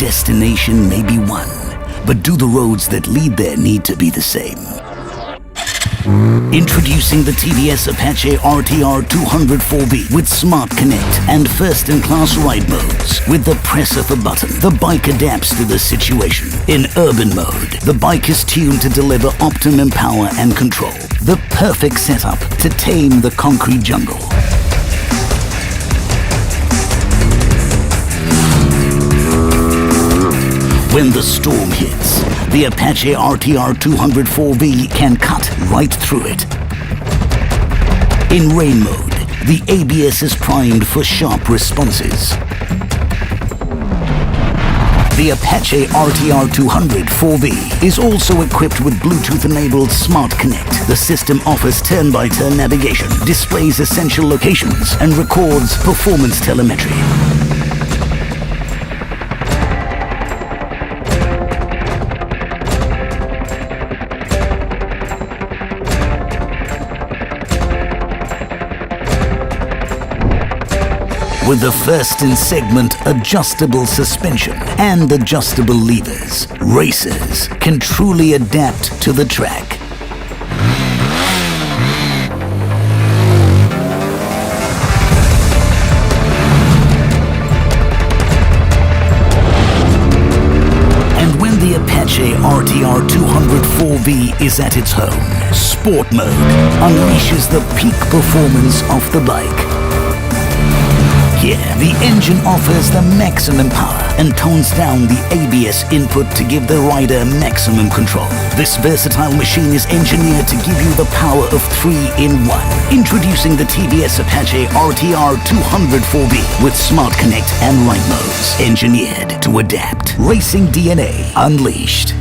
destination may be one, but do the roads that lead there need to be the same? Introducing the TVS Apache RTR 204V with Smart Connect and first-in-class ride modes. With the press of a button, the bike adapts to the situation. In urban mode, the bike is tuned to deliver optimum power and control. The perfect setup to tame the concrete jungle. When the storm hits, the Apache RTR 204V can cut right through it. In rain mode, the ABS is primed for sharp responses. The Apache RTR 204V is also equipped with Bluetooth-enabled Smart Connect. The system offers turn-by-turn navigation, displays essential locations, and records performance telemetry. With the first-in-segment adjustable suspension and adjustable levers, racers can truly adapt to the track. And when the Apache RTR 204V is at its home, Sport Mode unleashes the peak performance of the bike. Here, the engine offers the maximum power and tones down the ABS input to give the rider maximum control. This versatile machine is engineered to give you the power of 3 in 1. Introducing the TVS Apache RTR 204V with Smart Connect and ride modes. Engineered to adapt. Racing DNA unleashed.